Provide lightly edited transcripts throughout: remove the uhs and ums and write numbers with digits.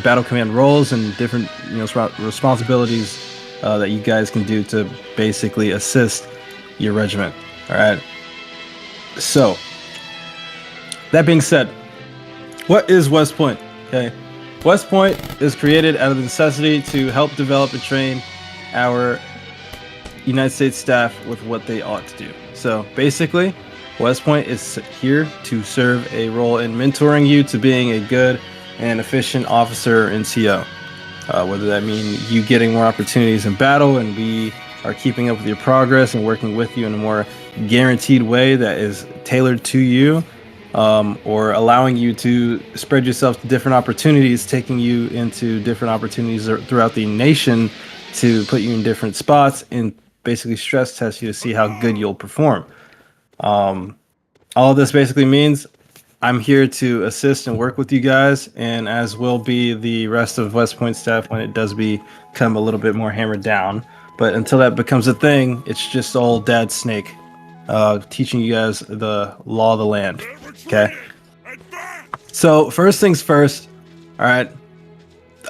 battle command roles and different responsibilities that you guys can do to basically assist your regiment. All right. So that being said, what is West Point? Okay, West Point is created out of the necessity to help develop and train our United States staff with what they ought to do. So basically, West Point is here to serve a role in mentoring you to being a good and efficient officer in CO. Whether that means you getting more opportunities in battle and we are keeping up with your progress and working with you in a more guaranteed way that is tailored to you, or allowing you to spread yourself to different opportunities, taking you into different opportunities throughout the nation to put you in different spots and basically stress test you to see how good you'll perform. All of this basically means I'm here to assist and work with you guys, and as will be the rest of West Point staff when it does become a little bit more hammered down. But until that becomes a thing, it's just old Dad Snake teaching you guys the law of the land. Okay? So first things first, all right?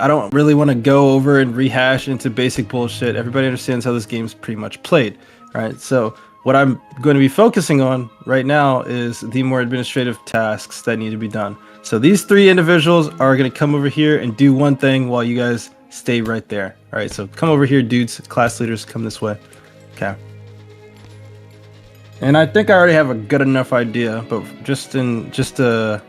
I don't really want to go over and rehash into basic bullshit. Everybody understands how this game's pretty much played, all right? So what I'm going to be focusing on right now is the more administrative tasks that need to be done. So these three individuals are going to come over here and do one thing while you guys stay right there. All right, so come over here, dudes. Class leaders, come this way. Okay. And I think I already have a good enough idea, but just to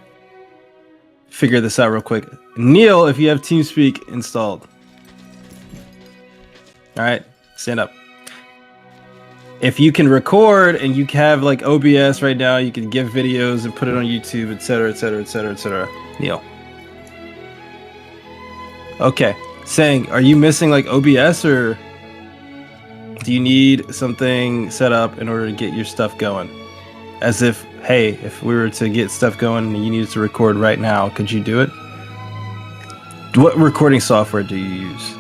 figure this out real quick. Neil, if you have TeamSpeak installed. All right, stand up. If you can record and you have like OBS right now, you can give videos and put it on YouTube, etc., etc., etc., etc. Neil. Okay. Saying, are you missing like OBS, or do you need something set up in order to get your stuff going? As if, hey, if we were to get stuff going and you needed to record right now, could you do it? What recording software do you use?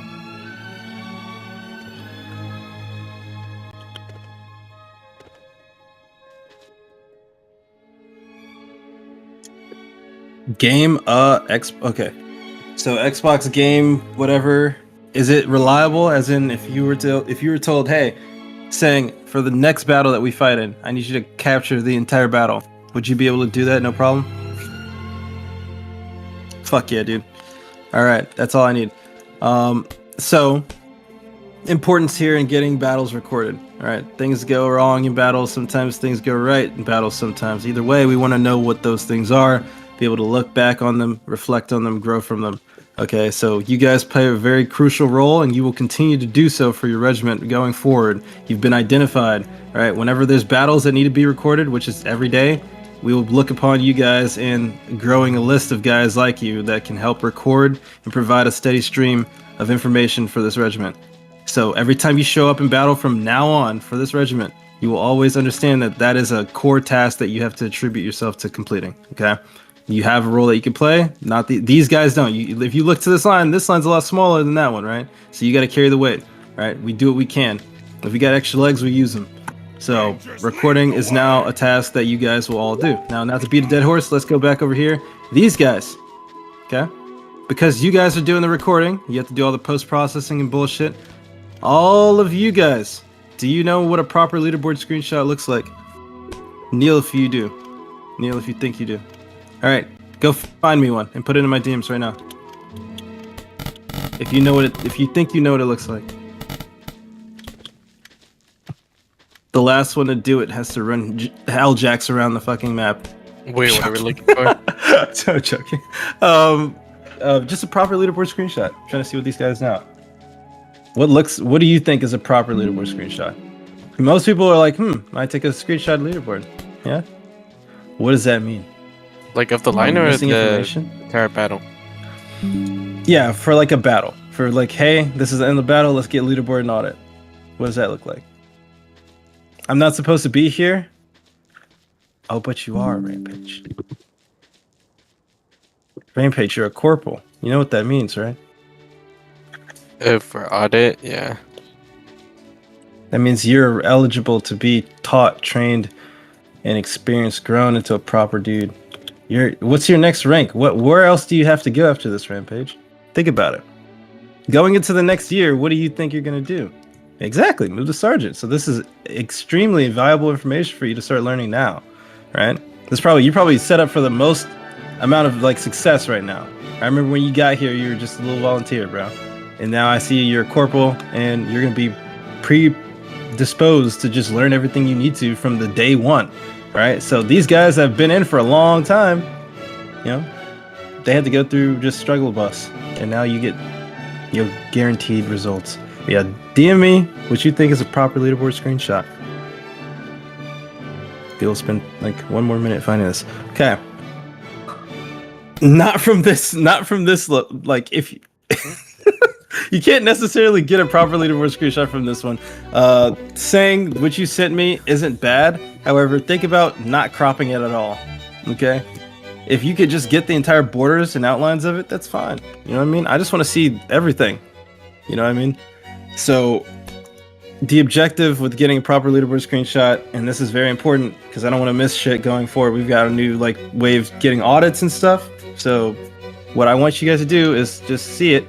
Game, okay. So Xbox game, whatever. Is it reliable? As in, if you were told, hey, saying for the next battle that we fight in, I need you to capture the entire battle. Would you be able to do that? No problem. Fuck yeah, dude. All right, that's all I need. So importance here in getting battles recorded. All right, things go wrong in battles. Sometimes things go right in battles. Sometimes. Either way, we want to know what those things are. Be able to look back on them, reflect on them, grow from them. Okay, so you guys play a very crucial role, and you will continue to do so for your regiment going forward. You've been identified. All right, whenever there's battles that need to be recorded, which is every day, we will look upon you guys and growing a list of guys like you that can help record and provide a steady stream of information for this regiment. So every time you show up in battle from now on for this regiment, you will always understand that that is a core task that you have to attribute yourself to completing. Okay. You have a role that you can play. Not these guys don't. If you look to this line's a lot smaller than that one, right? So you got to carry the weight, right? We do what we can. If we got extra legs, we use them. So recording is now a task that you guys will all do. Now, not to beat a dead horse, let's go back over here. These guys, okay? Because you guys are doing the recording, you have to do all the post-processing and bullshit. All of you guys, do you know what a proper leaderboard screenshot looks like? Neil, if you do. Neil, if you think you do. All right, go find me one and put it in my DMs right now. If you think you know what it looks like. The last one to do it has to run L-jacks around the fucking map. Wait, what are we looking for? So joking. Just a proper leaderboard screenshot. I'm trying to see what these guys know. What do you think is a proper leaderboard screenshot? Most people are like, I take a screenshot of leaderboard. Yeah? What does that mean? Like of the line or the entire battle? Yeah, for like a battle. For like, hey, this is the end of the battle, let's get leaderboard and audit. What does that look like? I'm not supposed to be here? Oh, but you are, Rampage. Rampage, you're a corporal. You know what that means, right? For audit, yeah. That means you're eligible to be taught, trained, and experienced, grown into a proper dude. What's your next rank? Where else do you have to go after this, Rampage? Think about it. Going into the next year, what do you think you're going to do? Exactly, move to sergeant. So this is extremely valuable information for you to start learning now, right? You probably set up for the most amount of like success right now. I remember when you got here, you were just a little volunteer, bro, and now I see you're a corporal, and you're going to be predisposed to just learn everything you need to from the day one, right? So these guys have been in for a long time, you know. They had to go through just struggle bus, and now you get guaranteed results. Yeah, DM me what you think is a proper leaderboard screenshot. You'll spend like 1 more minute finding this. Okay. Not from this. Like if you can't necessarily get a proper leaderboard screenshot from this one. Saying what you sent me isn't bad. However, think about not cropping it at all. Okay. If you could just get the entire borders and outlines of it, that's fine. You know what I mean? I just want to see everything. You know what I mean? So the objective with getting a proper leaderboard screenshot, and this is very important because I don't want to miss shit going forward. We've got a new like way of getting audits and stuff. So what I want you guys to do is just see it.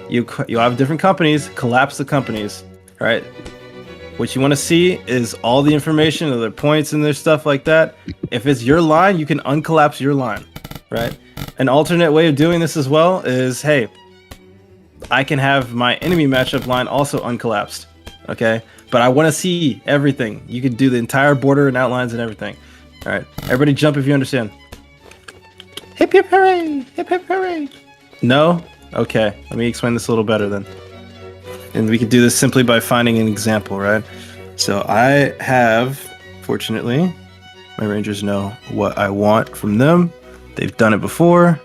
You'll have different companies, collapse the companies, right? What you want to see is all the information of their points and their stuff like that. If it's your line, you can uncollapse your line, right? An alternate way of doing this as well is, hey, I can have my enemy matchup line also uncollapsed, okay? But I want to see everything. You can do the entire border and outlines and everything. All right, everybody jump if you understand. Hip hip hooray! Hip hip hooray! No? Okay, let me explain this a little better then. And we could do this simply by finding an example, right? So I have, fortunately, my rangers know what I want from them. They've done it before.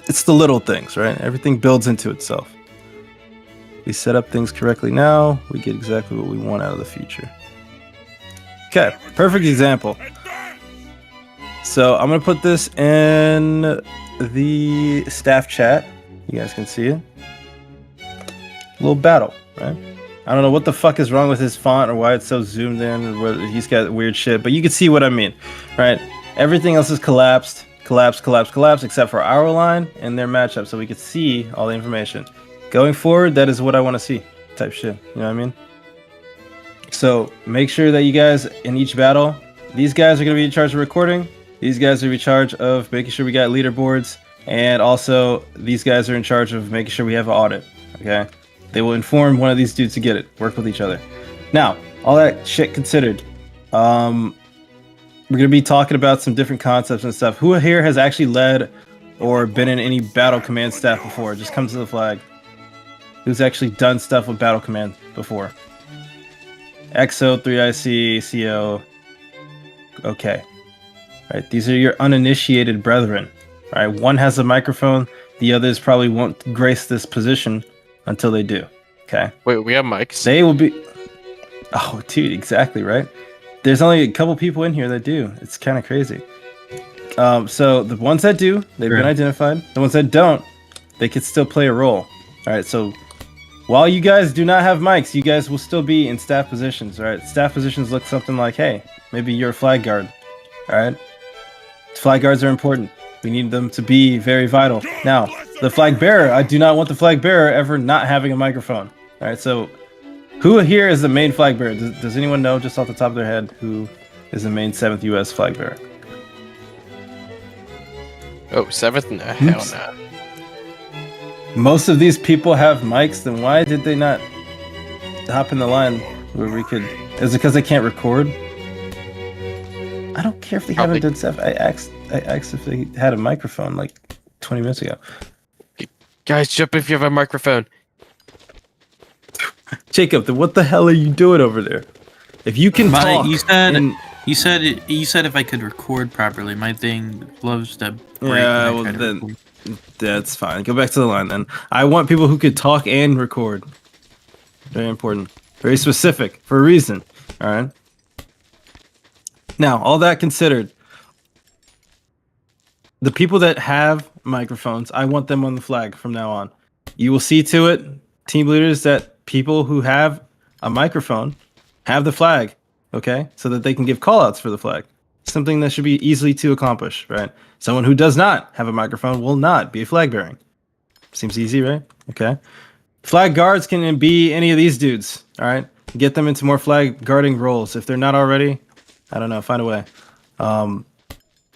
It's the little things, right? Everything builds into itself. We set up things correctly now, we get exactly what we want out of the future. Okay, perfect example. So I'm gonna put this in the staff chat. You guys can see it. Little battle, right? I don't know what the fuck is wrong with his font or why it's so zoomed in or what, he's got weird shit, but you can see what I mean, right? Everything else is collapsed, except for our line and their matchup, so we could see all the information. Going forward, that is what I want to see, type shit, you know what I mean? So make sure that you guys, in each battle, these guys are going to be in charge of recording, these guys are in charge of making sure we got leaderboards, and also these guys are in charge of making sure we have an audit, okay? They will inform one of these dudes to get it. Work with each other. Now, all that shit considered, we're going to be talking about some different concepts and stuff. Who here has actually led or been in any battle command staff before? Just come to the flag. Who's actually done stuff with battle command before? XO, 3IC, CO. Okay. All right, these are your uninitiated brethren. All right, one has a microphone. The others probably won't grace this position until they do. Okay. Wait, we have mics? They will be... Oh, dude, exactly, right? There's only a couple people in here that do. It's kind of crazy. So the ones that do, they've been identified. The ones that don't, they could still play a role. All right, so while you guys do not have mics, you guys will still be in staff positions. All right, staff positions look something like, hey, maybe you're a flag guard. All right, flag guards are important. We need them to be very vital. Now, the flag bearer, I do not want the flag bearer ever not having a microphone. All right, so who here is the main flag bearer? Does anyone know just off the top of their head who is the main 7th U.S. flag bearer? Oh, 7th? No, hell no. Most of these people have mics, then why did they not hop in the line where we could... Is it because they can't record? I don't care if they haven't done stuff. I asked if they had a microphone like 20 minutes ago. Guys, jump if you have a microphone. Jacob, what the hell are you doing over there? If you can talk... You said if I could record properly, my thing loves to break. Yeah, well then... That's fine. Go back to the line then. I want people who could talk and record. Very important. Very specific. For a reason. Alright? Now, all that considered, the people that have microphones, I want them on the flag from now on. You will see to it, team leaders, that people who have a microphone have the flag, okay? So that they can give callouts for the flag. Something that should be easily to accomplish, right? Someone who does not have a microphone will not be flag bearing. Seems easy, right? Okay. Flag guards can be any of these dudes. All right. Get them into more flag guarding roles if they're not already. I don't know. Find a way.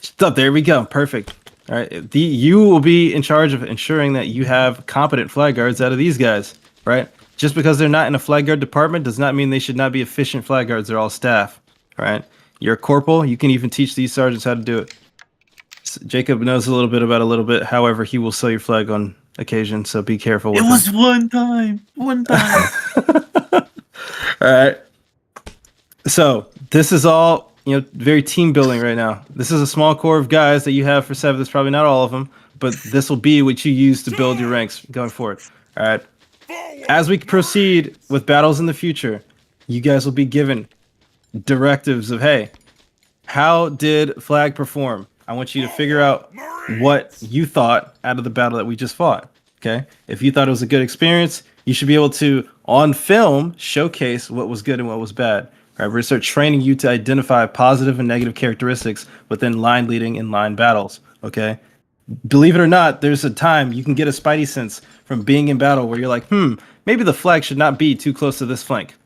Stop. There we go. Perfect. All right. You will be in charge of ensuring that you have competent flag guards out of these guys, right? Just because they're not in a flag guard department does not mean they should not be efficient flag guards. They're all staff, all right? You're a corporal. You can even teach these sergeants how to do it. Jacob knows a little bit about a little bit. However, he will sell your flag on occasion, so be careful with It was one time. All right. So this is all, very team building right now. This is a small core of guys that you have for 7th. It's probably not all of them, but this will be what you use to build your ranks going forward. All right. As we proceed with battles in the future, you guys will be given directives of, hey, how did flag perform? I want you to figure out what you thought out of the battle that we just fought. Okay. If you thought it was a good experience, you should be able to, on film, showcase what was good and what was bad. All right. We're going to start training you to identify positive and negative characteristics within line leading and line battles. Okay. Believe it or not, there's a time you can get a spidey sense from being in battle where you're like, maybe the flag should not be too close to this flank,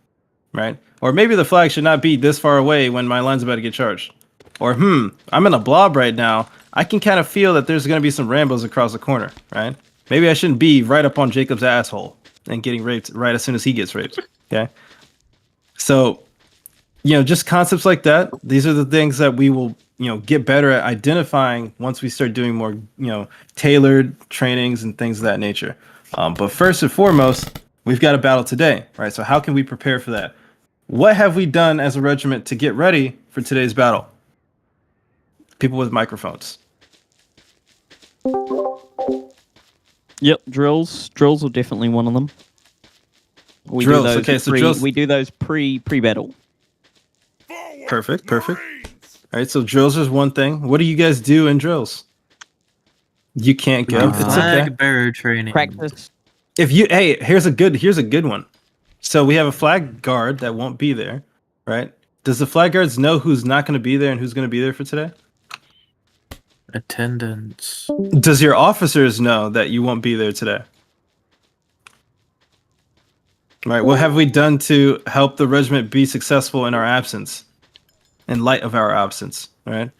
right? Or maybe the flag should not be this far away when my line's about to get charged. Or, I'm in a blob right now. I can kind of feel that there's going to be some Rambos across the corner, right? Maybe I shouldn't be right up on Jacob's asshole and getting raped right as soon as he gets raped, okay? So, just concepts like that. These are the things that we will, get better at identifying once we start doing more, tailored trainings and things of that nature. But first and foremost, we've got a battle today, right? So how can we prepare for that? What have we done as a regiment to get ready for today's battle? People with microphones. Yep, drills. Drills are definitely one of them. We Drills. Do those Okay, so drills. We do those pre-battle. Perfect. All right, so drills is one thing. What do you guys do in drills? You can't go. It's okay. Flag bearer training. Practice. Here's a good one. So we have a flag guard that won't be there, right? Does the flag guards know who's not going to be there and who's going to be there for today? Attendance. Does your officers know that you won't be there today? All right, what have we done to help the regiment be successful in our absence? In light of our absence, all right?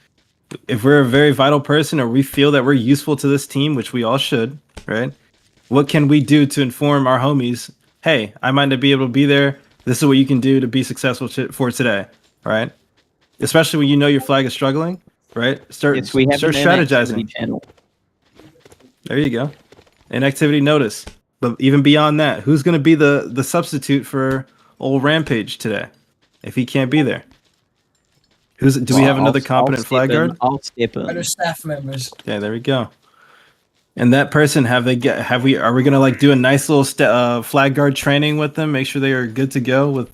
If we're a very vital person or we feel that we're useful to this team, which we all should, right? What can we do to inform our homies, hey, I might not be able to be there. This is what you can do to be successful for today, all right? Especially when you know your flag is struggling, right? Start strategizing. Channel. There you go. Inactivity notice. But even beyond that, who's going to be the substitute for old Rampage today if he can't be there? Do we have another competent flag guard? I'll step in. Other staff members. Yeah, there we go. And that person, are we gonna like do a nice little flag guard training with them? Make sure they are good to go with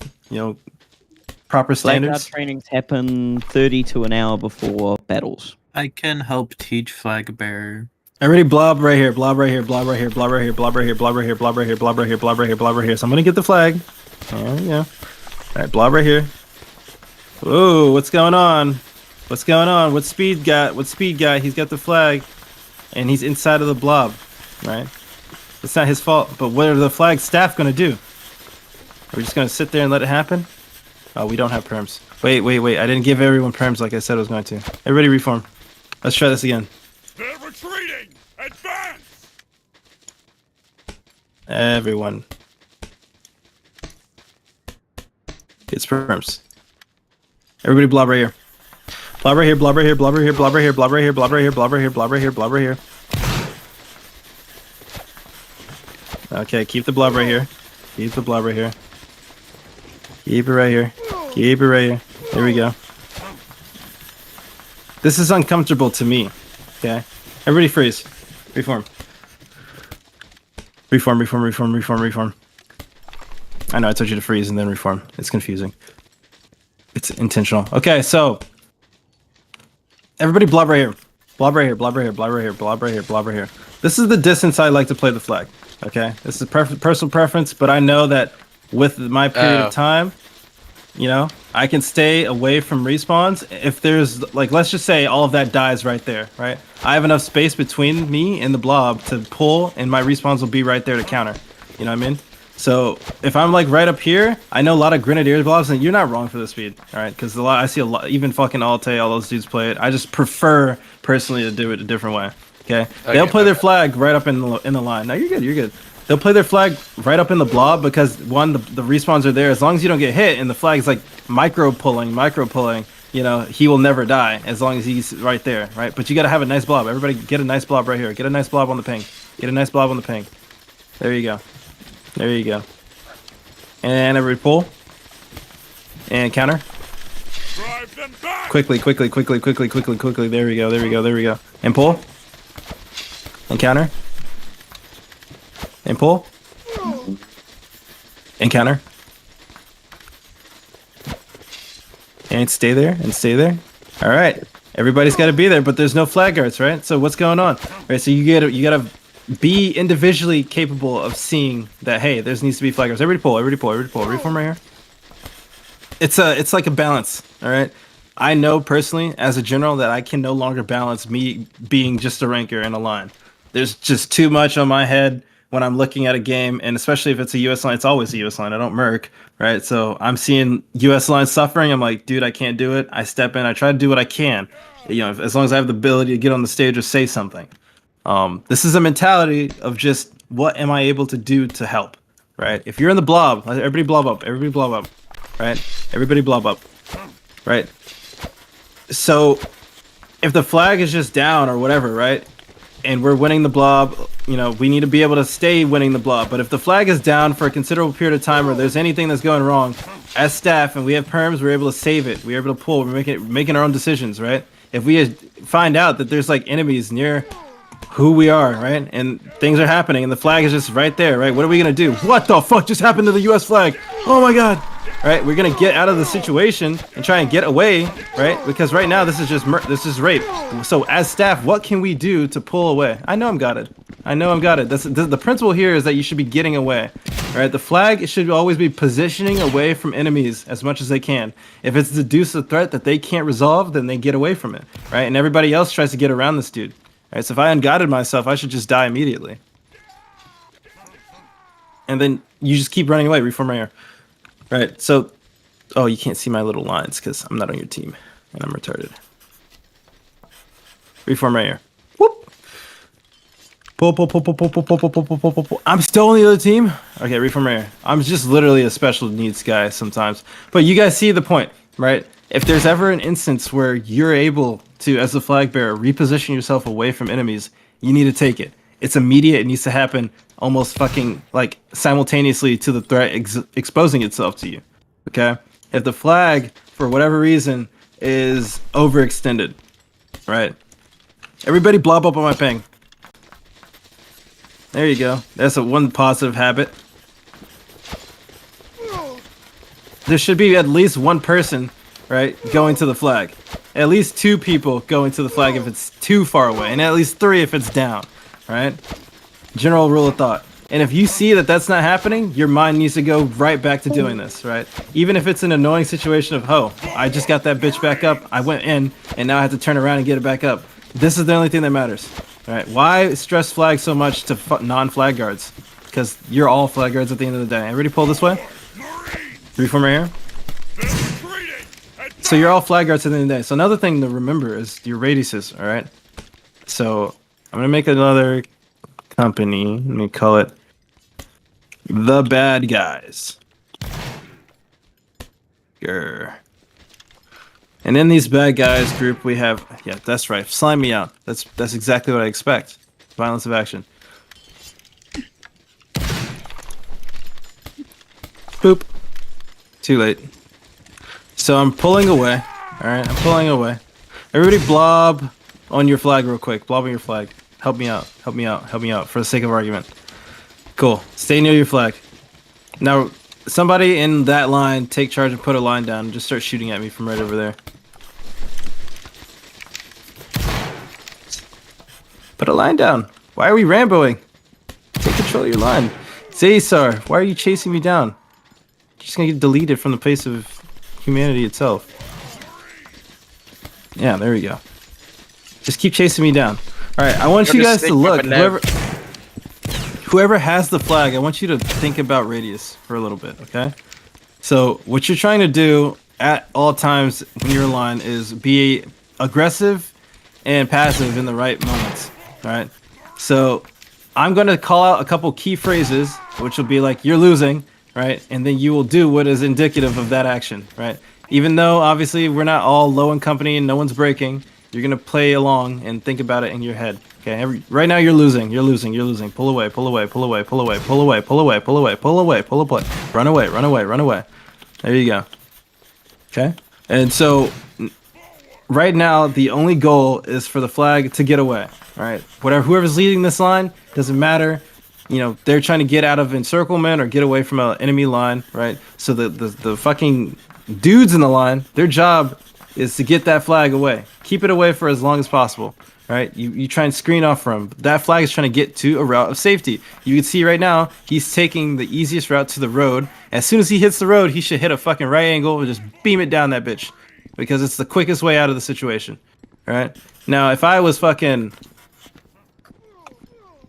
proper Flag guard standards. trainings happen 30 to an hour before battles. I can help teach flag bearer. Everybody blob right here, blob right here, blob right here, blob right here, blob right here, blob right here, blob right here, blob right here, blob right here, blob right here. So I'm gonna get the flag. There we go. All right, blob right here. Whoa, what's going on? What's going on? What speed guy? He's got the flag, and he's inside of the blob, right? It's not his fault, but what are the flag staff gonna do? Are we just gonna sit there and let it happen? Oh, we don't have perms. Wait. I didn't give everyone perms like I said I was going to. Everybody reform. Let's try this again. They're retreating! Advance! Everyone. It's perms. Everybody blob right here. Blob right here, blob right here, blob right here, blob right here, blob right here, blob right here, blob right here, blob right here, blob right here. Okay, keep the blob right here. Keep the blob right here. Keep it right here. Keep it right here. There we go. This is uncomfortable to me. Okay? Everybody freeze. Reform. Reform. I know I told you to freeze and then reform. It's confusing. It's intentional. Okay, so everybody blob right here. Blob right here, blob right here, blob right here, blob right here, blob right here. This is the distance I like to play the flag. Okay? This is personal preference, but I know that with my period of time, You know, I can stay away from respawns. If there's like, let's just say all of that dies right there, right? I have enough space between me and the blob to pull, and my respawns will be right there to counter. You know what I mean? So if I'm like right up here, I know a lot of Grenadiers blobs, and you're not wrong for the speed, all right? Because I see a lot, even fucking Alte, all those dudes play it. I just prefer personally to do it a different way. Okay, they'll play their flag right up in the line. No, you're good. You're good. They'll play their flag right up in the blob because one, the respawns are there. As long as you don't get hit, and the flag's like micro pulling, you know, he will never die as long as he's right there, right? But you gotta have a nice blob. Everybody get a nice blob right here. Get a nice blob on the ping. Get a nice blob on the ping. There you go. There you go. And everybody pull. And counter. Drive them back. Quickly. There we go. And pull. And counter. And pull. And counter. And stay there. All right. Everybody's got to be there, but there's no flag guards, right? So what's going on? Right. So you gotta be individually capable of seeing that. Hey, there needs to be flag guards. Everybody pull. Reform right here. It's like a balance. All right. I know personally, as a general, that I can no longer balance me being just a ranker in a line. There's just too much on my head when I'm looking at a game, and especially if it's a US line. It's always a US line. I don't merc, right? So I'm seeing US line suffering. I'm like, dude, I can't do it. I step in. I try to do what I can, you know, as long as I have the ability to get on the stage or say something. This is a mentality of just what am I able to do to help, right? If you're in the blob, everybody blob up, right? Everybody blob up, right? So if the flag is just down or whatever, right? And we're winning the blob, you know, we need to be able to stay winning the blob. But if the flag is down for a considerable period of time, or there's anything that's going wrong, as staff and we have perms, we're able to save it. We're able to pull. We're making our own decisions, right? If we find out that there's like enemies near who we are, right, and things are happening, and the flag is just right there, right? What are we gonna do? What the fuck just happened to the U.S. flag? Oh my god! Right? We're gonna get out of the situation and try and get away, right? Because right now this is just rape. So as staff, what can we do to pull away? I know I'm got it. That's the principle here is that you should be getting away, right? The flag should always be positioning away from enemies as much as they can. If it's deduced a threat that they can't resolve, then they get away from it, right? And everybody else tries to get around this dude. Right, so if I unguarded myself, I should just die immediately. And then you just keep running away, reform right here. Right, so... Oh, you can't see my little lines because I'm not on your team. And I'm retarded. Reform right here. Whoop! Pull. I'm still on the other team? Okay, reform right here. I'm just literally a special needs guy sometimes. But you guys see the point, right? If there's ever an instance where you're able to, as the flag bearer, reposition yourself away from enemies, you need to take it. It's immediate. It needs to happen almost fucking like simultaneously to the threat exposing itself to you. Okay? If the flag, for whatever reason, is overextended, right? Everybody blob up on my ping. There you go. That's one positive habit. There should be at least one person, right, going to the flag. At least 2 people going to the flag if it's too far away, and at least 3 if it's down, right? General rule of thought. And if you see that that's not happening, your mind needs to go right back to doing this, right? Even if it's an annoying situation of, oh, I just got that bitch back up, I went in, and now I have to turn around and get it back up. This is the only thing that matters, right? Why stress flag so much to non-flag guards? Because you're all flag guards at the end of the day. Everybody pull this way. Reform right here. So you're all flag guards at the end of the day. So another thing to remember is your radiuses, all right? So I'm going to make another company. Let me call it The Bad Guys. Grr. And in these bad guys group, we have, yeah, that's right, slime me out. That's exactly what I expect. Violence of action. Boop. Too late. So I'm pulling away. Alright, I'm pulling away. Everybody blob on your flag real quick. Blob on your flag. Help me out. Help me out. Help me out for the sake of argument. Cool. Stay near your flag. Now, somebody in that line, take charge and put a line down and just start shooting at me from right over there. Put a line down. Why are we Ramboing? Take control of your line. Zaysar, why are you chasing me down? You're just gonna get deleted from the face of humanity itself. Yeah, there we go. Just keep chasing me down. All right, I want You're you just guys to sneaking up look. and down. Whoever has the flag, I want you to think about radius for a little bit, okay? So what you're trying to do at all times when you're in line is be aggressive and passive in the right moments, all right? So I'm going to call out a couple key phrases, which will be like, you're losing, right? And then you will do what is indicative of that action, right? Even though, obviously, we're not all low in company and no one's breaking, you're going to play along and think about it in your head. Okay, right now you're losing. You're losing. You're losing. Pull away. Pull away. Pull away. Pull away. Pull away. Pull away. Pull away. Pull away. Pull away. Run away. Run away. Run away. There you go. Okay, and so right now the only goal is for the flag to get away. All right, whoever's leading this line doesn't matter. You know, they're trying to get out of encirclement or get away from an enemy line, right? So the fucking dudes in the line, their job is to get that flag away. Keep it away for as long as possible. Right, you try and screen off from that flag is trying to get to a route of safety. You can see right now he's taking the easiest route to the road. As soon as he hits the road, he should hit a fucking right angle and just beam it down that bitch, because it's the quickest way out of the situation. All right. Now, if I was fucking,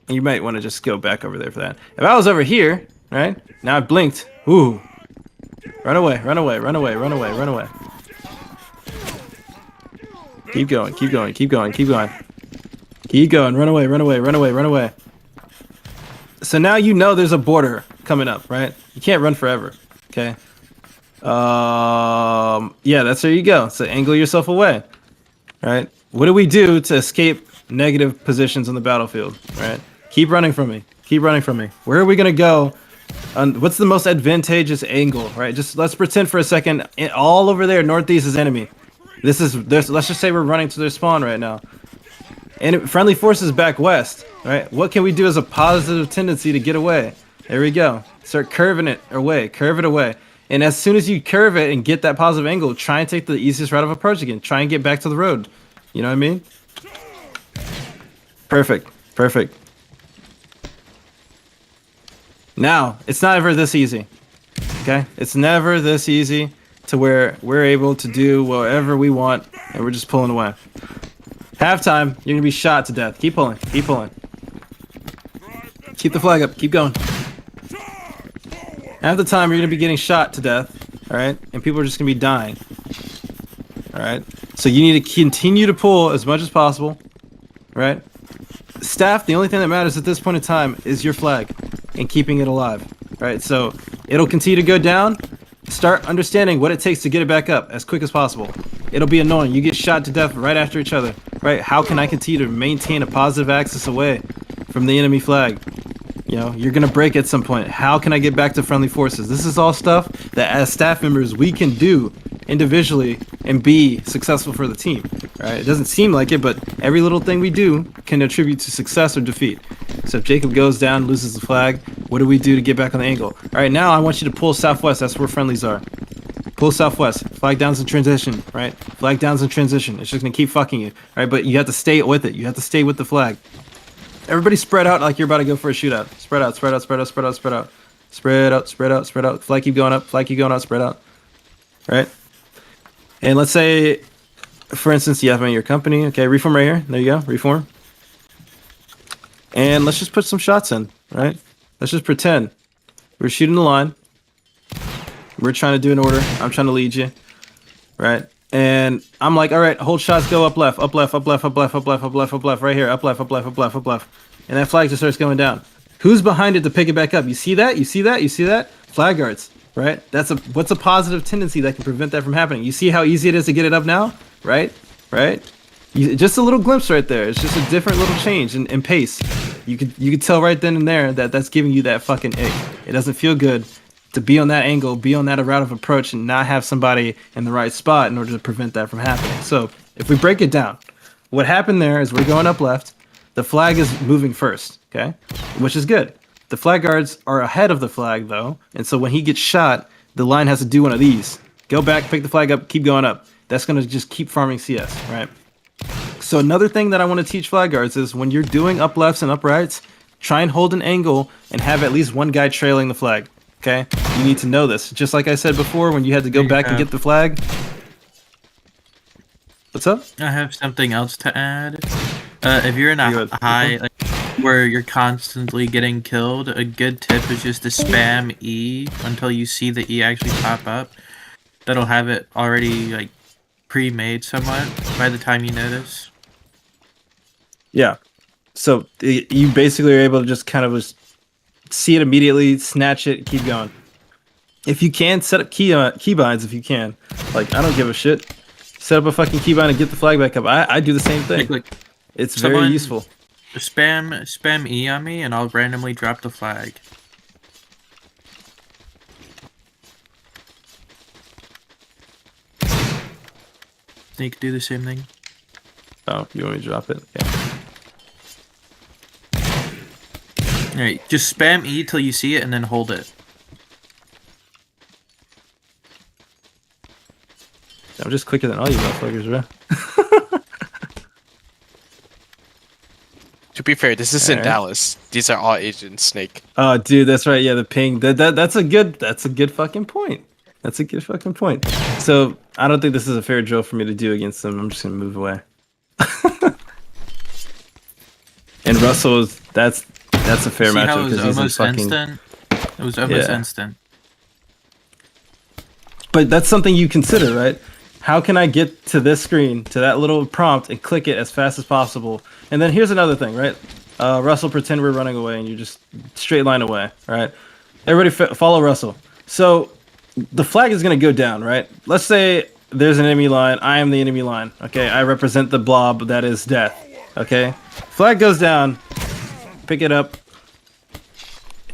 you might want to just go back over there for that. If I was over here, right now, I blinked. Ooh, run away, run away, run away, run away, run away. Keep going, keep going, keep going, keep going. Keep going, run away, run away, run away, run away. So now you know there's a border coming up, right? You can't run forever, okay? Yeah, that's where you go. So angle yourself away, right? What do we do to escape negative positions on the battlefield, right? Keep running from me. Keep running from me. Where are we gonna go? What's the most advantageous angle, right? Just let's pretend for a second, all over there, northeast is enemy. Let's just say we're running to their spawn right now. And friendly forces back west, right? What can we do as a positive tendency to get away? There we go. Start curving it away, curve it away. And as soon as you curve it and get that positive angle, try and take the easiest route of approach again. Try and get back to the road. You know what I mean? Perfect, perfect. Now, it's not ever this easy, okay? It's never this easy to where we're able to do whatever we want and we're just pulling away. Halftime, you're gonna be shot to death. Keep pulling, keep pulling. Keep the flag up, keep going. Half the time, you're gonna be getting shot to death, all right? And people are just gonna be dying, all right? So you need to continue to pull as much as possible, right? Staff, the only thing that matters at this point in time is your flag and keeping it alive, right? So it'll continue to go down. Start understanding what it takes to get it back up as quick as possible. It'll be annoying. You get shot to death right after each other, right? How can I continue to maintain a positive axis away from the enemy flag? You know, you're gonna break at some point. How can I get back to friendly forces? This is all stuff that as staff members we can do individually and be successful for the team, right? It doesn't seem like it, but every little thing we do can attribute to success or defeat. So if Jacob goes down, loses the flag, what do we do to get back on the angle? All right, now I want you to pull southwest. That's where friendlies are. Pull southwest. Flag down's in transition, right? Flag down's in transition. It's just gonna keep fucking you, right? But you have to stay with it. You have to stay with the flag. Everybody spread out like you're about to go for a shootout. Spread out, spread out, spread out, spread out, spread out. Spread out, spread out, spread out. Flag keep going up, flag keep going out, spread out. Right? And let's say, for instance, you have your company. Okay, reform right here. There you go, reform. And let's just put some shots in, right? Let's just pretend we're shooting the line. We're trying to do an order. I'm trying to lead you, right? And I'm like, all right, hold shots, go up left, up left, up left, up left, up left, up left, up left, right here, up left, up left, up left, up left. And that flag just starts going down. Who's behind it to pick it back up? You see that? You see that? You see that? Flag guards, right? What's a positive tendency that can prevent that from happening? You see how easy it is to get it up now, right? Right? Just a little glimpse right there. It's just a different little change in pace. You could tell right then and there that that's giving you that fucking ick. It doesn't feel good to be on that angle, be on that route of approach, and not have somebody in the right spot in order to prevent that from happening. So if we break it down, what happened there is we're going up left. The flag is moving first, okay? Which is good. The flag guards are ahead of the flag, though, and so when he gets shot, the line has to do one of these. Go back, pick the flag up, keep going up. That's going to just keep farming CS, right? So another thing that I want to teach flag guards is when you're doing up lefts and up rights, try and hold an angle and have at least one guy trailing the flag. Okay, you need to know this. Just like I said before, when you had to go back and get the flag. What's up? I have something else to add. If you're in a high, like, where you're constantly getting killed, a good tip is just to spam E until you see the E actually pop up. That'll have it already like pre-made somewhat by the time you notice. Yeah. So you basically are able to just kind of just see it immediately, snatch it, keep going. If you can, set up keybinds if you can. Like, I don't give a shit. Set up a fucking keybind and get the flag back up. I do the same thing. Like, it's very useful. Spam E on me and I'll randomly drop the flag. Think you could do the same thing? Oh, you want me to drop it? Yeah. Alright, just spam E till you see it and then hold it. I'm just quicker than all you motherfuckers, bro. To be fair, this isn't Alright. Dallas. These are all agents, Snake. Oh, dude, that's right. Yeah, the ping. That's a good fucking point. That's a good fucking point. So I don't think this is a fair drill for me to do against them. I'm just gonna move away. And Russell is that's a fair See how matchup it was because he's in almost fucking. instant? It was almost Yeah. instant. But that's something you consider, right? How can I get to this screen, to that little prompt, and click it as fast as possible? And then here's another thing, right? Russell, pretend we're running away, and you just straight line away, right? Everybody follow Russell. So the flag is going to go down, right? Let's say there's an enemy line. I am the enemy line, okay? I represent the blob that is death, okay? Flag goes down. Pick it up.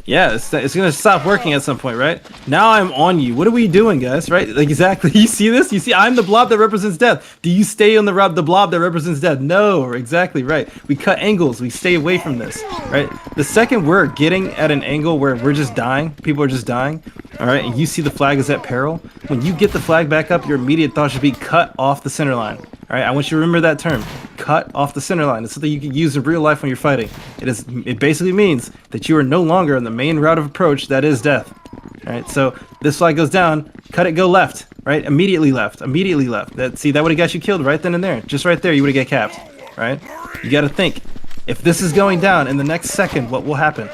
Yeah, it's gonna stop working at some point, right? Now I'm on you. What are we doing, guys? Right? Like, exactly. You see this? You see, I'm the blob that represents death. Do you stay on the blob that represents death? No, exactly right. We cut angles. We stay away from this, right? The second we're getting at an angle where we're just dying, people are just dying, all right, and you see the flag is at peril, when you get the flag back up, your immediate thought should be cut off the center line. All right, I want you to remember that term. Cut off the center line. It's something you can use in real life when you're fighting. It basically means that you are no longer on the main route of approach that is death. All right, so this flag goes down. Cut it, go left. Right, immediately left. Immediately left. That would have got you killed right then and there. Just right there, you would have got capped. Right? You got to think. If this is going down in the next second, what will happen?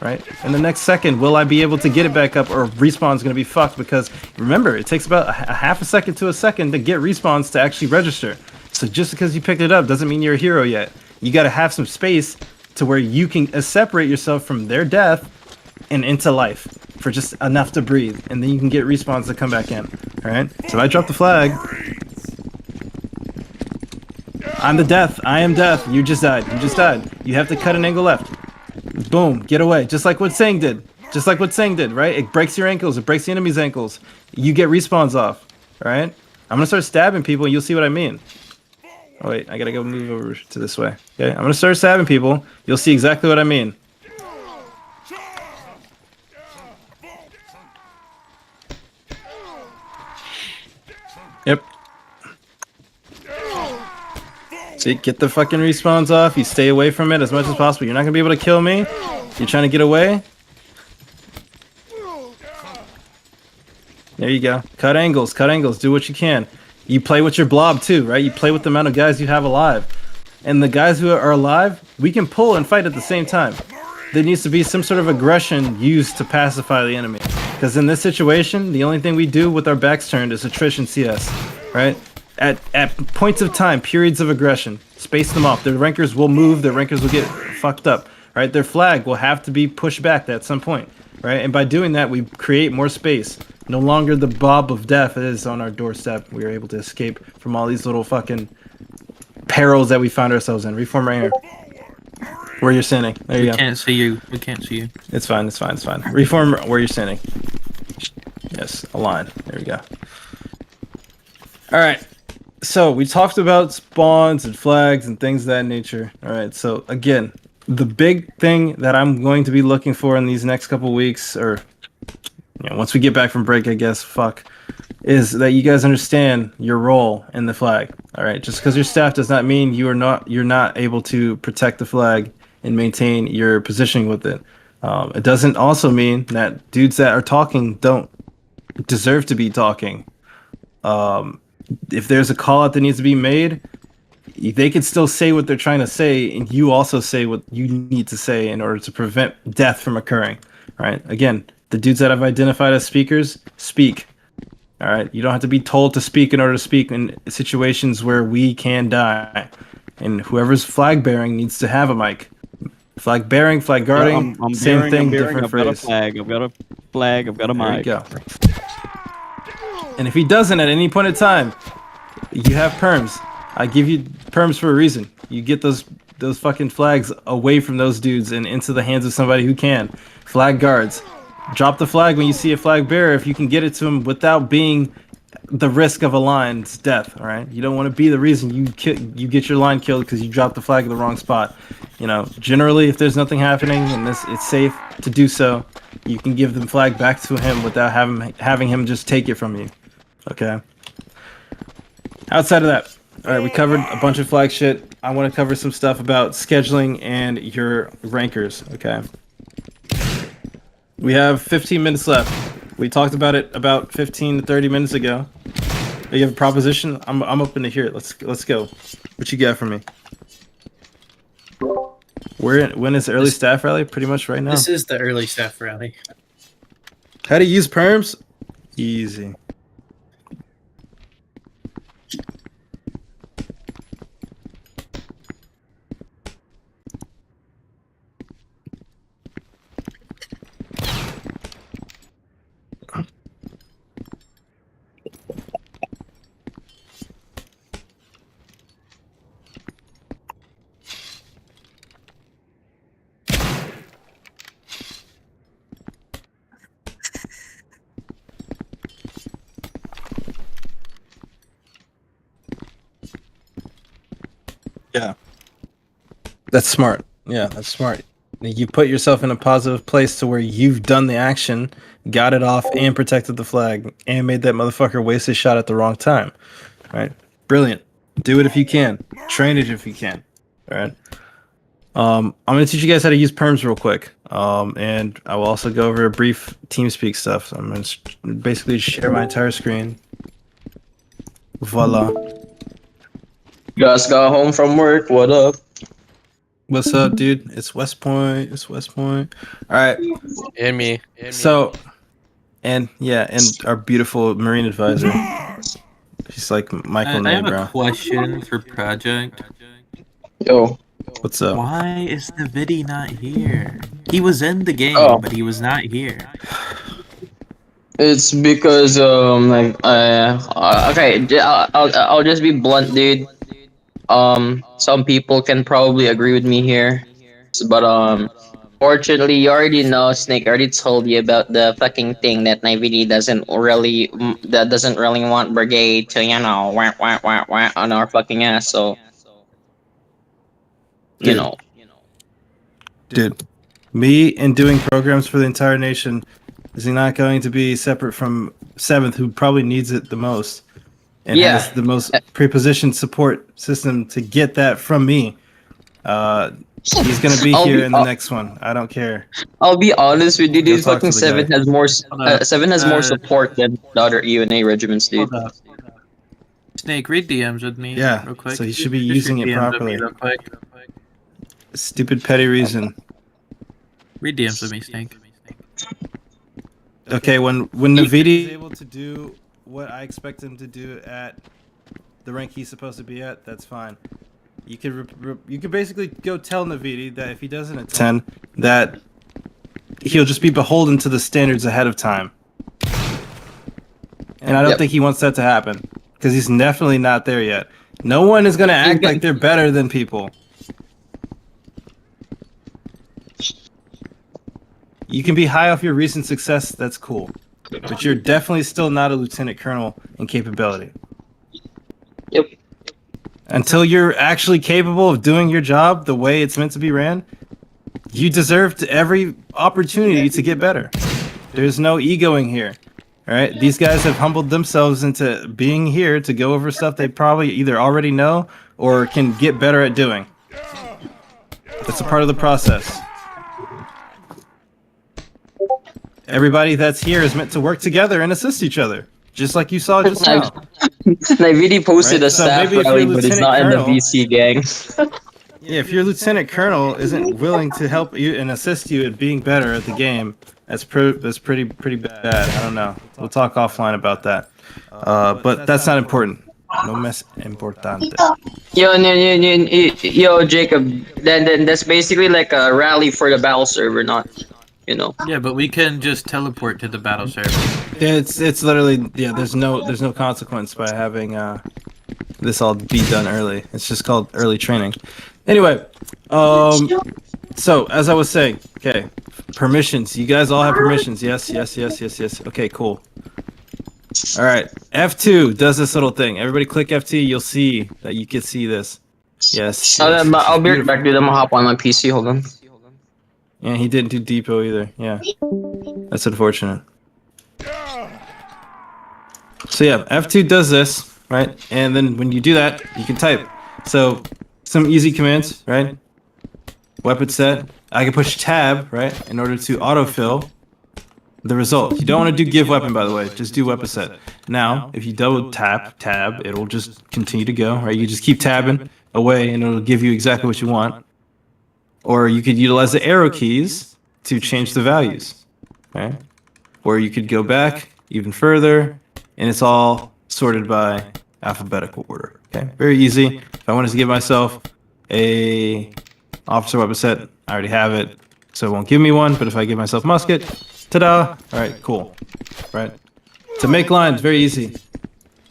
Right? In the next second, will I be able to get it back up, or respawn's going to be fucked? Because remember, it takes about a half a second to a second to get respawns to actually register. So just because you picked it up doesn't mean you're a hero yet. You got to have some space to where you can separate yourself from their death and into life for just enough to breathe, and then you can get respawns to come back in. All right. So I dropped the flag. I'm the death. I am death. You just died. You just died. You have to cut an angle left. Boom, get away. Just like what Sang did. Just like what Sang did, right? It breaks your ankles. It breaks the enemy's ankles. You get respawns off, right? I'm going to start stabbing people, and you'll see what I mean. Oh, wait. I got to go move over to this way. Okay, I'm going to start stabbing people. You'll see exactly what I mean. Yep. See, get the fucking respawns off. You stay away from it as much as possible. You're not gonna be able to kill me. You're trying to get away. There you go. Cut angles. Cut angles. Do what you can. You play with your blob too, right? You play with the amount of guys you have alive. And the guys who are alive, we can pull and fight at the same time. There needs to be some sort of aggression used to pacify the enemy. Because in this situation, the only thing we do with our backs turned is attrition CS, right? At points of time, periods of aggression, space them off. Their rankers will move. Their rankers will get fucked up, right? Their flag will have to be pushed back at some point, right? And by doing that, we create more space. No longer the blob of death is on our doorstep. We are able to escape from all these little fucking perils that we found ourselves in. Reform right here. Where you're standing. There you go. We can't see you. We can't see you. It's fine. It's fine. It's fine. Reform where you're standing. Yes, align. There we go. All right. So we talked about spawns and flags and things of that nature. All right. So again, the big thing that I'm going to be looking for in these next couple weeks, or once we get back from break, I guess, is that you guys understand your role in the flag. All right. Just because you're staff does not mean you're not able to protect the flag and maintain your positioning with it. It doesn't also mean that dudes that are talking don't deserve to be talking. If there's a call out that needs to be made, they can still say what they're trying to say, and you also say what you need to say in order to prevent death from occurring. Right? Again, the dudes that I've identified as speakers speak. All right, you don't have to be told to speak in order to speak in situations where we can die. And whoever's flag bearing needs to have a mic. Flag bearing, flag guarding, I'm same bearing, thing, I'm bearing, different I've got a phrase. flag. I've got a flag. I've got a There you mic. go. And if he doesn't at any point in time, you have perms. I give you perms for a reason. You get those fucking flags away from those dudes and into the hands of somebody who can. Flag guards. Drop the flag when you see a flag bearer if you can get it to him without being the risk of a line's death. All right, you don't want to be the reason you get your line killed because you dropped the flag in the wrong spot. You know, generally, if there's nothing happening and it's safe to do so, you can give the flag back to him without having him just take it from you. Okay. Outside of that, all right, we covered a bunch of flag shit. I want to cover some stuff about scheduling and your rankers. Okay. We have 15 minutes left. We talked about it about 15 to 30 minutes ago. You have a proposition? I'm open to hear it. Let's go. What you got for me? When is early staff rally? Pretty much right now. This is the early staff rally. How to use perms? Easy. Yeah. That's smart. Yeah, that's smart. You put yourself in a positive place to where you've done the action, got it off, and protected the flag, and made that motherfucker waste his shot at the wrong time. Right? Brilliant. Do it if you can. Train it if you can. All right. I'm gonna teach you guys how to use perms real quick. And I will also go over a brief TeamSpeak stuff. So I'm gonna basically share my entire screen. Voila. Just got home from work. What up? What's up, dude? It's Westpoint. It's Westpoint. All right. And me. So, and our beautiful marine advisor. She's like Michael I have Nabrow. a question for Project. Yo. What's up? Why is the Viddy not here? He was in the game, Oh. but he was not here. It's because like okay, I'll just be blunt, dude. Some people can probably agree with me here, but fortunately, you already know, Snake. I already told you about the fucking thing that Navidi doesn't really want Brigade to, you know, wah on our fucking ass. So, you Dude. know. Dude, me and doing programs for the entire nation is not going to be separate from Seventh, who probably needs it the most and Yeah. has the most prepositioned support system to get that from me. He's gonna be here in the next one. I don't care. I'll be honest with you, Go dude. talk Fucking to the Seven guy. has more. Seven has more Uh, support than the other UNA regiments, dude. Hold up. Snake, read DMs with me. Yeah, real quick. so he should be Just using read it DMs with properly. me real quick. Stupid petty reason. Read DMs with me, Snake. Okay, when Navidi is able to do what I expect him to do at the rank he's supposed to be at, that's fine. You could basically go tell Navidi that if he doesn't attend, that he'll just be beholden to the standards ahead of time. And I don't Yep. think he wants that to happen because he's definitely not there yet. No one is gonna act like they're better than people. You can be high off your recent success, that's cool. But you're definitely still not a lieutenant colonel in capability. Yep. Until you're actually capable of doing your job the way it's meant to be ran, you deserve every opportunity to get better. There's no egoing here. All right? These guys have humbled themselves into being here to go over stuff they probably either already know or can get better at doing. That's a part of the process. everybody that's here is meant to work together and assist each other, just like you saw just now. I really posted Right, a so staff maybe if you're rally, but it's Lieutenant not in the Colonel- VC gang. Yeah, if your lieutenant colonel isn't willing to help you and assist you at being better at the game, that's pretty bad. I don't know. We'll talk offline about that. But that's not important. No más importante. Yo, Jacob. Then that's basically like a rally for the battle server, not, you know. Yeah, but we can just teleport to the battle server. It's literally there's no consequence by having this all be done early. It's just called early training. Anyway, so as I was saying, okay, permissions. You guys all have permissions. Yes. Okay, cool. All right, F2 does this little thing. Everybody click F2. You'll see that you can see this. Yes. I'll be right back, dude. I'm gonna hop on my PC. Hold on. Yeah, he didn't do depot either. Yeah, that's unfortunate. So yeah, F2 does this, right? And then when you do that, you can type. So some easy commands, right? Weapon set. I can push tab, right, in order to autofill the result. You don't want to do give weapon, by the way. Just do weapon set. Now, if you double tap tab, it'll just continue to go, right? You just keep tabbing away, and it'll give you exactly what you want. Or you could utilize the arrow keys to change the values, right? Or you could go back even further, and it's all sorted by alphabetical order. Okay, very easy. If I wanted to give myself a officer weapon set, I already have it, so it won't give me one. But if I give myself musket, ta-da! All right, cool. Right. To make lines, very easy.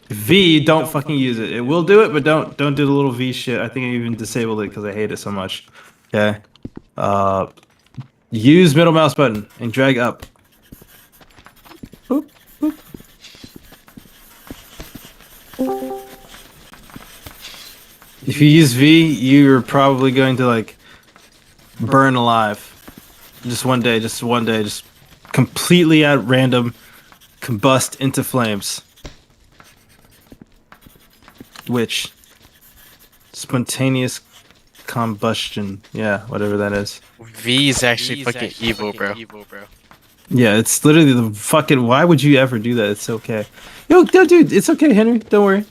V, don't fucking use it. It will do it, but don't do the little V shit. I think I even disabled it because I hate it so much. Okay. Use middle mouse button and drag up. Boop, boop. If you use V, you're probably going to like burn alive. Just one day, just completely at random, combust into flames. Which spontaneous combustion, yeah, whatever that is. V is actually fucking evil, bro. Yeah, it's literally the fucking. Why would you ever do that? It's okay. Yo, dude, it's okay, Henry. Don't worry.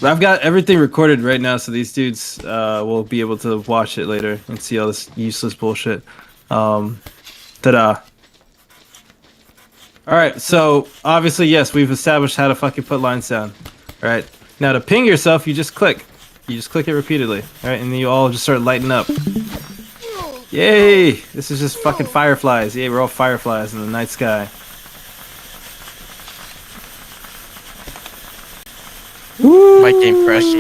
I've got everything recorded right now, so these dudes will be able to watch it later and see all this useless bullshit. Ta-da. All right, so obviously, yes, we've established how to fucking put lines down. All right, now to ping yourself, you just click. You just click it repeatedly. All right, and then you all just start lighting up. Yay! This is just fucking fireflies. Yay, we're all fireflies in the night sky. Woo! My game crashed.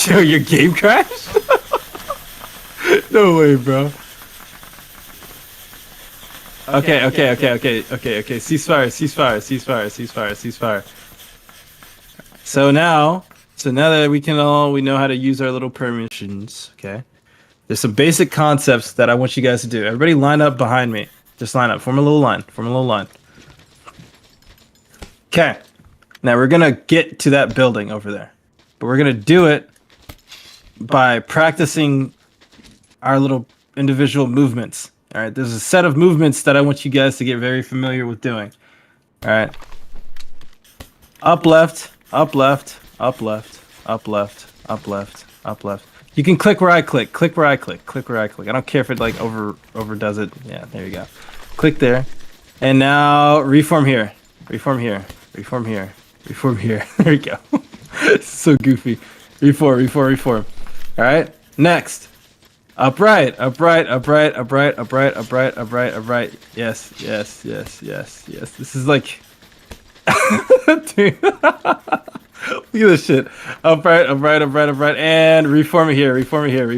Yo, your game crashed? No way, bro. Okay. Ceasefire. So now that we know how to use our little permissions, okay? There's some basic concepts that I want you guys to do. Everybody line up behind me. Just line up. Form a little line. Okay. Now we're going to get to that building over there. But we're going to do it by practicing our little individual movements. All right. There's a set of movements that I want you guys to get very familiar with doing. All right. Up left, up left, up left, up left, up left, up left. You can click where I click. Click where I don't care if it like overdoes it. Yeah, there you go. Click there. And now reform here. Reform here. There you go. It's so goofy. Reform. All right. Next. Upright. Yes. This is like dude. Look at this shit. Upright, and reform it here. Reform. There we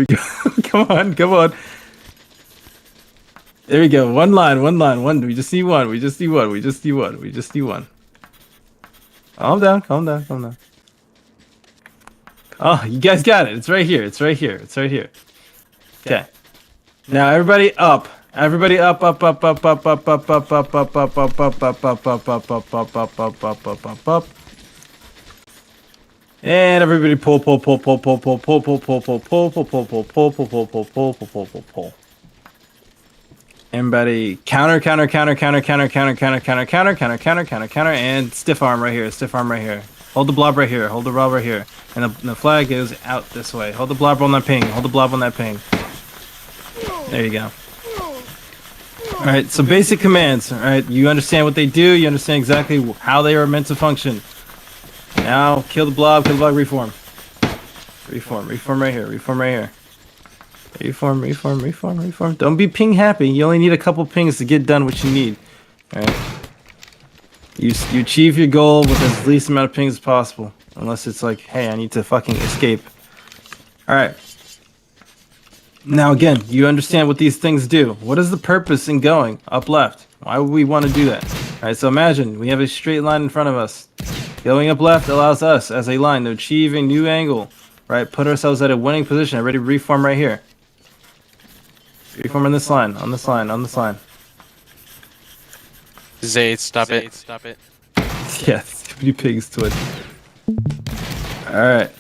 go. Come on. There we go. One line. We just need one. Calm down. Oh, you guys got it. It's right here. Okay. Now everybody up. Everybody up. And everybody pull. Everybody counter, and stiff arm right here. Hold the blob right here. And the flag goes out this way. Hold the blob on that ping. There you go. Alright, so basic commands. Alright, you understand what they do. You understand exactly how they are meant to function. Now, kill the blob, reform. Reform right here. Reform. Don't be ping happy. You only need a couple pings to get done what you need. Alright. You achieve your goal with as least amount of pings as possible. Unless it's like, hey, I need to fucking escape. Alright. Now again, you understand what these things do. What is the purpose in going up left? Why would we want to do that? Alright, so imagine we have a straight line in front of us. Going up left allows us, as a line, to achieve a new angle. Right, put ourselves at a winning position. Ready to reform right here. Reform on this line, Zayd, stop it. Yeah, too many pigs to it. Alright.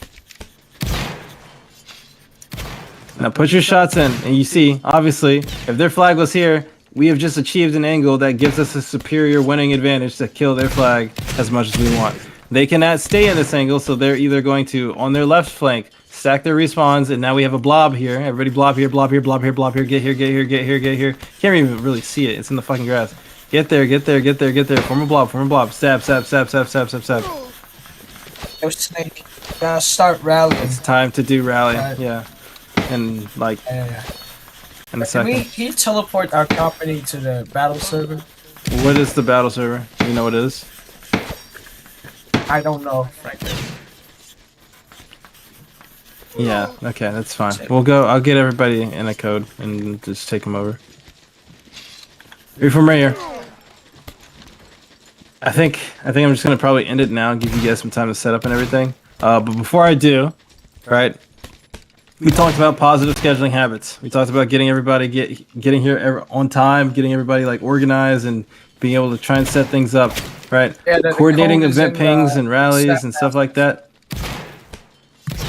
Now put your shots in, and you see, obviously, if their flag was here, we have just achieved an angle that gives us a superior winning advantage to kill their flag as much as we want. They cannot stay in this angle, so they're either going to, on their left flank, stack their respawns, and now we have a blob here. Everybody blob here. Get here. Can't even really see it. It's in the fucking grass. Get there. Form a blob. Stab. Yo, Snake. Start rallying. It's time to do rally. Yeah. And like in a second. Can you teleport our company to the battle server? What is the battle server? Do you know what it is? I don't know, frankly. Yeah, okay, that's fine. We'll go. I'll get everybody in a code and just take them over. You're from right here. I think I'm just gonna probably end it now and give you guys some time to set up and everything. But before I do, right? We talked about positive scheduling habits. We talked about getting everybody getting here on time, getting everybody like organized, and being able to try and set things up, right? Yeah, coordinating event pings and rallies and stuff like that.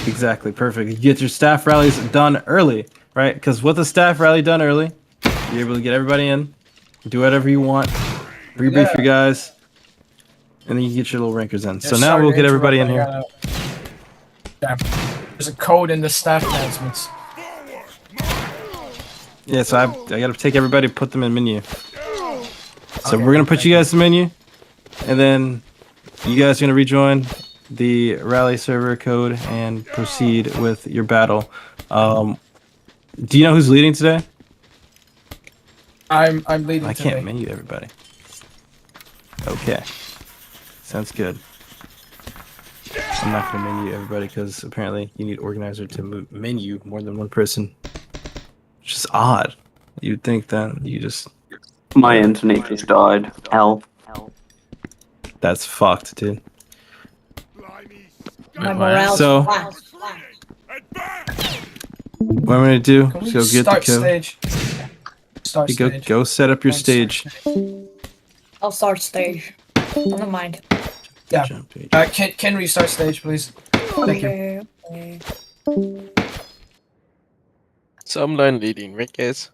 Exactly, perfect. You get your staff rallies done early, right? Because with a staff rally done early, you're able to get everybody in, do whatever you want, rebrief your guys, and then you get your little rankers in. So now we'll get everybody in here. There's a code in the staff announcements. Yeah, so I gotta take everybody, put them in menu. So we're gonna put you guys in menu, and then you guys are gonna rejoin the rally server code and proceed with your battle. Do you know who's leading today? I'm leading. I can't menu everybody. Okay, sounds good. I'm not gonna menu everybody because apparently you need organizer to menu more than one person. Which is odd. You'd think that you just... My internet just died. Hell. That's fucked, dude. My morale's So- flat. What I'm gonna do Can is we go get the start code. stage? Start stage. Go set up your stage. I'll start stage. I don't mind. Yeah. Jump page. Can restart stage, please? Thank you. Okay. So I'm leading, right guys?